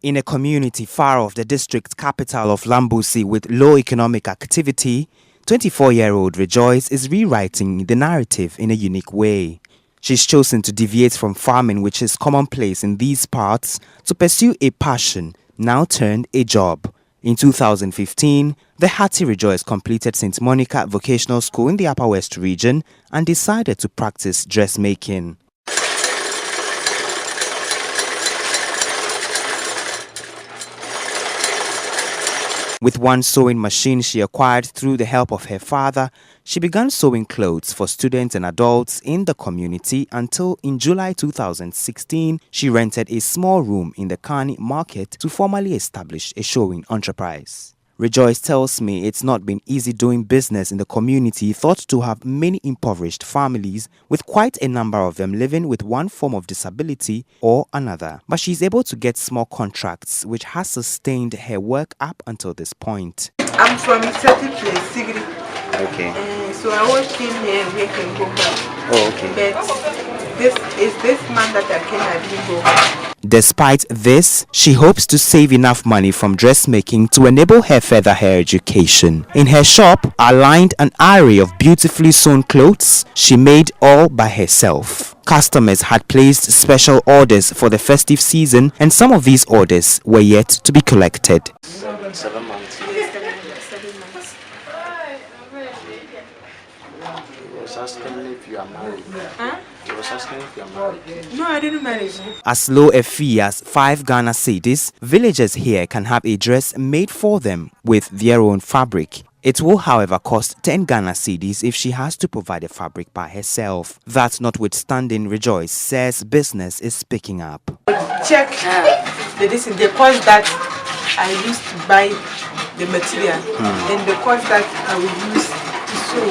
In a community far off the district capital of Lambusi with low economic activity, 24-year-old Rejoice is rewriting the narrative in a unique way. She's chosen to deviate from farming, which is commonplace in these parts, to pursue a passion, now turned a job. In 2015, the hearty Rejoice completed St. Monica Vocational School in the Upper West region and decided to practice dressmaking. With one sewing machine she acquired through the help of her father, she began sewing clothes for students and adults in the community until in July 2016, she rented a small room in the Karni market to formally establish a sewing enterprise. Rejoice tells me it's not been easy doing business in the community thought to have many impoverished families, with quite a number of them living with one form of disability or another. But she's able to get small contracts, which has sustained her work up until this point. I'm from a certain place, Sigri. Okay. So I was came here and making go back. Oh, okay. But this man that I came, I didn't go back. Despite this, she hopes to save enough money from dressmaking to enable her further her education. In her shop are lined an array of beautifully sewn clothes she made all by herself. Customers had placed special orders for the festive season, and some of these orders were yet to be collected. 7 months. Yes, 7 months. He was asking if you are married. Huh? He was asking if you are married. No, I didn't marry. As low a fee as 5 Ghana cedis, villagers here can have a dress made for them with their own fabric. It will, however, cost 10 Ghana cedis if she has to provide the fabric by herself. That notwithstanding, Rejoice says business is picking up. Check the cost that I used to buy the material and the cost that I would use to sew.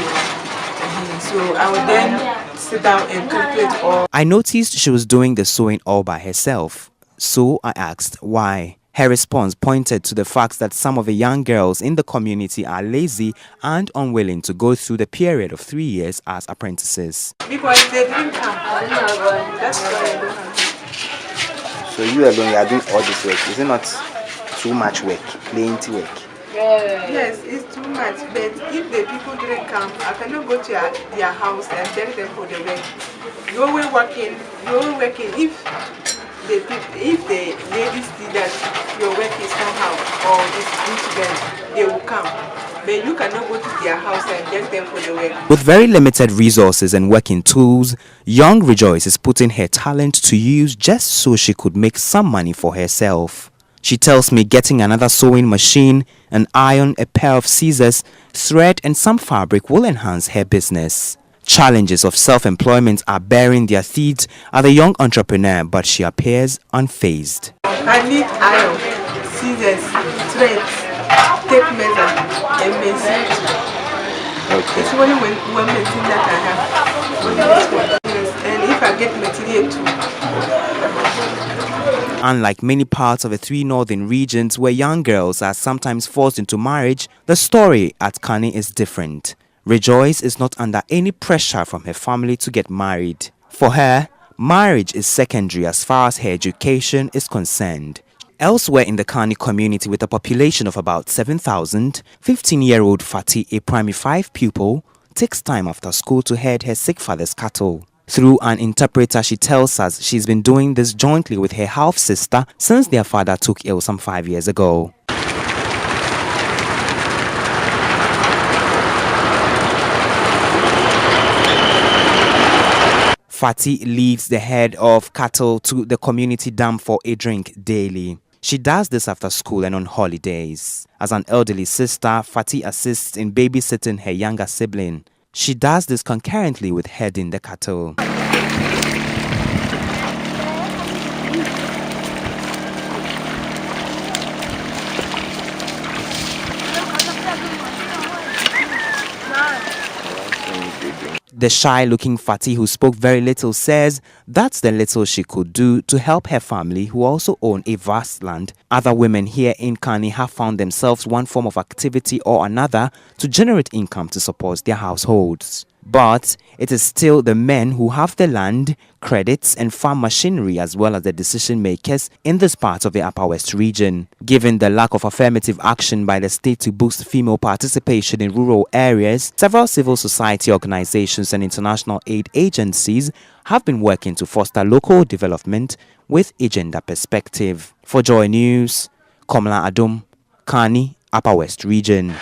So I would then sit down and calculate all. I noticed she was doing the sewing all by herself, so I asked why. Her response pointed to the fact that some of the young girls in the community are lazy and unwilling to go through the period of 3 years as apprentices. Because they didn't come. That's why I don't have. So you alone, you are doing all this work. Is it not too much work, plenty work? Yes, it's too much. But if the people didn't come, I cannot go to their house and tell them for the work. You were working. If the ladies see that your work is somehow or is good to them, they will come. But you cannot go to their house and tell them for the work. With very limited resources and working tools, young Rejoice is putting her talent to use just so she could make some money for herself. She tells me getting another sewing machine, an iron, a pair of scissors, thread and some fabric will enhance her business. Challenges of self-employment are bearing their teeth at the young entrepreneur, but she appears unfazed. I need iron, scissors, threads, tape measure, and machine. Okay. It's only one machine that I have. And if I get material too. Unlike many parts of the 3 northern regions where young girls are sometimes forced into marriage, the story at Karni is different. Rejoice is not under any pressure from her family to get married. For her, marriage is secondary as far as her education is concerned. Elsewhere in the Karni community with a population of about 7,000, 15-year-old Fati, a primary 5 pupil, takes time after school to herd her sick father's cattle. Through an interpreter, she tells us she's been doing this jointly with her half-sister since their father took ill some 5 years ago. Fati leads the herd of cattle to the community dam for a drink daily. She does this after school and on holidays. As an elderly sister, Fati assists in babysitting her younger sibling. She does this concurrently with herding the cattle. The shy-looking Fati, who spoke very little, says that's the little she could do to help her family, who also own a vast land. Other women here in Karni have found themselves one form of activity or another to generate income to support their households. But it is still the men who have the land, credits and farm machinery as well as the decision makers in this part of the Upper West region. Given the lack of affirmative action by the state to boost female participation in rural areas, several civil society organizations and international aid agencies have been working to foster local development with a gender perspective. For Joy News, Komla Adom, Karni, Upper West Region.